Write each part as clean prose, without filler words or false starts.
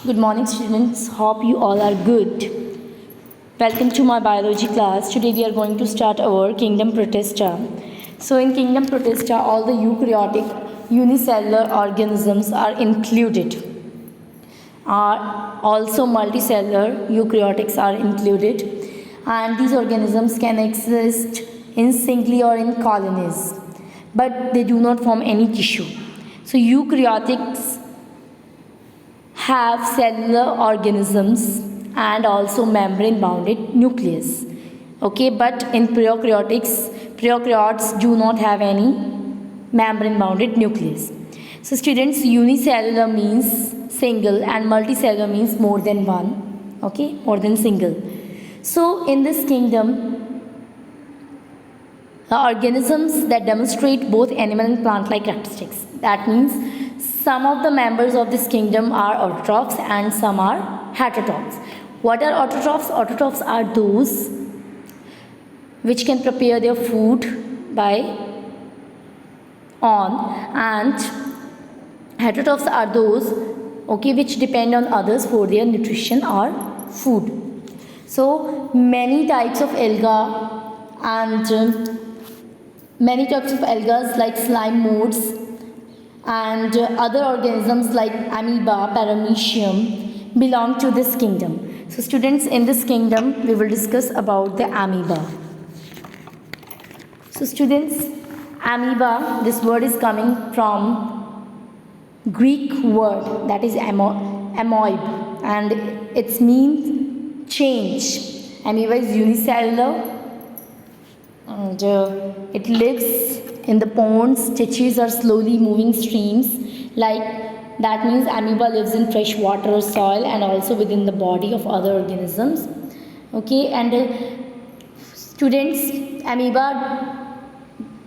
Good morning, students. Hope you all are good. Welcome to my biology class. Today we are going to start our kingdom Protista. So in kingdom Protista, all the eukaryotic unicellular organisms are included. Also multicellular eukaryotics are included, and these organisms can exist in singly or in colonies, but they do not form any tissue. So eukaryotics have cellular organisms and also membrane bounded nucleus. Okay, but in prokaryotes do not have any membrane bounded nucleus. So students, unicellular means single and multicellular means more than one. Okay, more than single. So in this kingdom, the organisms that demonstrate both animal and plant-like characteristics. That means some of the members of this kingdom are autotrophs and some are heterotrophs. What are autotrophs? Autotrophs are those which can prepare their food by and heterotrophs are those which depend on others for their nutrition or food. So many types of alga and many types of algas like slime modes and other organisms like amoeba, paramecium belong to this kingdom. So students, in this kingdom we will discuss about the amoeba. So students, amoeba, this word is coming from Greek word that is amoib, and its means change. Amoeba is unicellular and it lives in the ponds, stitches or slowly moving streams. Like that means amoeba lives in fresh water or soil and also within the body of other organisms. Okay, and students, amoeba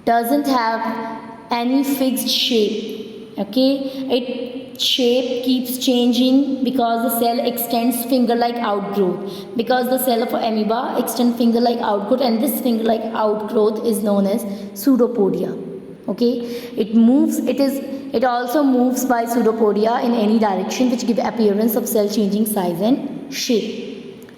doesn't have any fixed shape. Okay, its shape keeps changing because the cell extends finger-like outgrowth. Because the cell of amoeba extends finger-like outgrowth, and this finger-like outgrowth is known as pseudopodia. Okay, it also moves by pseudopodia in any direction, which give appearance of cell changing size and shape.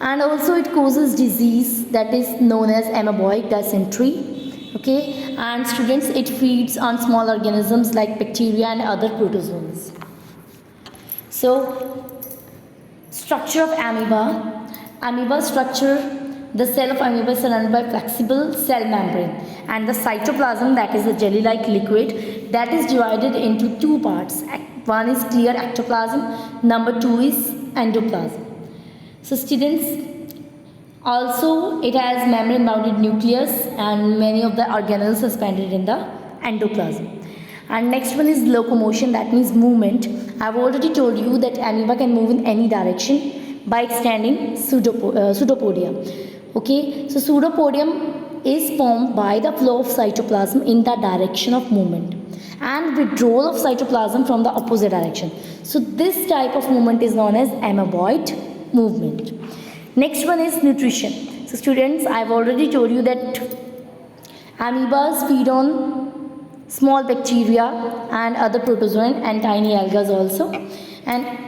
And also it causes disease that is known as amoeboid dysentery. Okay, and students, it feeds on small organisms like bacteria and other protozoans. So structure of amoeba structure, the cell of amoeba is surrounded by flexible cell membrane, and the cytoplasm, that is the jelly-like liquid, that is divided into two parts. One is clear ectoplasm, number two is endoplasm. So students, also it has membrane bounded nucleus and many of the organelles suspended in the endoplasm. And next one is locomotion, that means movement. I've already told you that amoeba can move in any direction by extending pseudopodia. Okay, so pseudopodium is formed by the flow of cytoplasm in the direction of movement and withdrawal of cytoplasm from the opposite direction. So this type of movement is known as amoeboid movement. Next one is nutrition. So students, I've already told you that amoebas feed on small bacteria and other protozoan and tiny algae also. And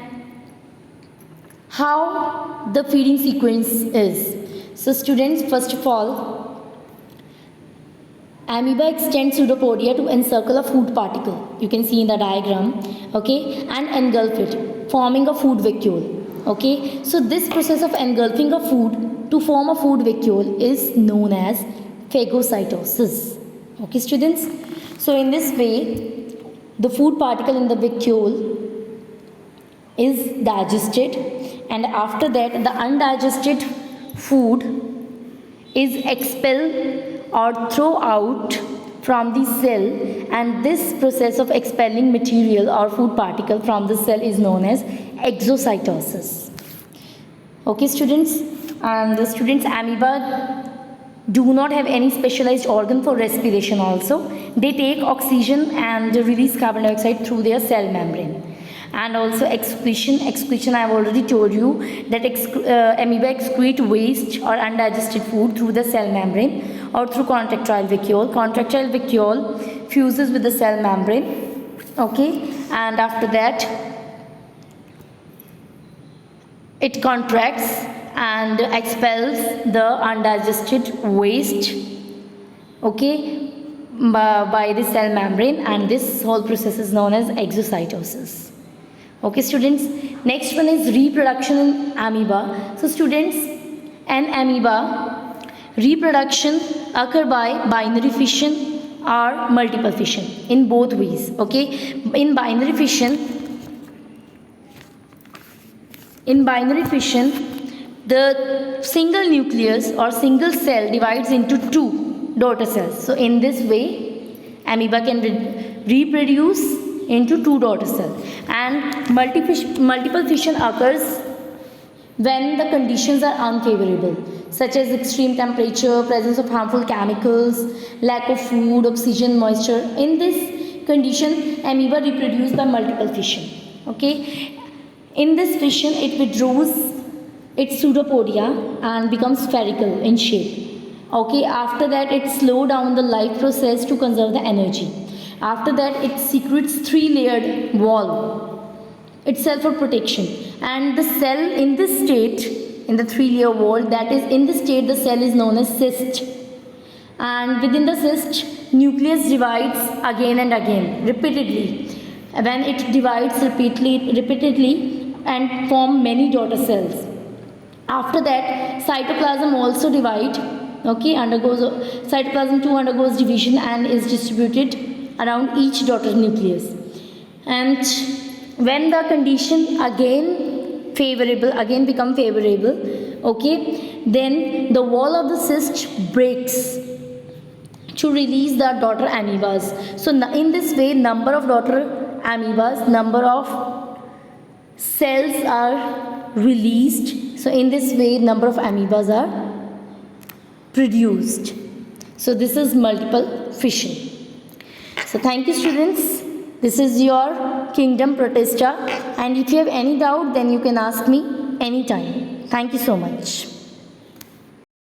how the feeding sequence is. So students, first of all, amoeba extends pseudopodia to encircle a food particle. You can see in the diagram. Okay, and engulf it, forming a food vacuole. Okay, so this process of engulfing a food to form a food vacuole is known as phagocytosis. Okay, students. So in this way, the food particle in the vacuole is digested, and after that the undigested food is expelled or thrown out from the cell, and this process of expelling material or food particle from the cell is known as exocytosis. Okay students, and the students, amoeba do not have any specialized organ for respiration also. They take oxygen and release carbon dioxide through their cell membrane. And also excretion, I have already told you that amoeba excrete waste or undigested food through the cell membrane or through contractile vacuole. Contractile vacuole fuses with the cell membrane. Okay, and after that it contracts and expels the undigested waste, okay, by the cell membrane, and this whole process is known as exocytosis. Okay students, next one is reproduction in amoeba. So students, in amoeba, reproduction occur by binary fission or multiple fission in both ways. Okay, in binary fission, the single nucleus or single cell divides into two daughter cells. So in this way, amoeba can reproduce into two daughter cells. And multiple fission occurs when the conditions are unfavorable, such as extreme temperature, presence of harmful chemicals, lack of food, oxygen, moisture. In this condition, amoeba reproduce by multiple fission. Okay, in this fission, it withdraws its pseudopodia and becomes spherical in shape. Okay, after that, it slows down the life process to conserve the energy. After that, it secretes three-layered wall itself for protection. And the cell in this state, in the three-layer wall, that is in this state, the cell is known as cyst. And within the cyst, nucleus divides again and again, repeatedly. When it divides repeatedly and form many daughter cells. After that, cytoplasm also divide. Okay, cytoplasm 2 undergoes division and is distributed around each daughter nucleus. And when the condition again become favorable, okay, then the wall of the cyst breaks to release the daughter amoebas. So in this way, number of daughter amoebas, number of cells are released. So in this way, number of amoebas are produced. So this is multiple fission. So thank you students. This is your Kingdom Protista, and if you have any doubt, then you can ask me anytime. Thank you so much.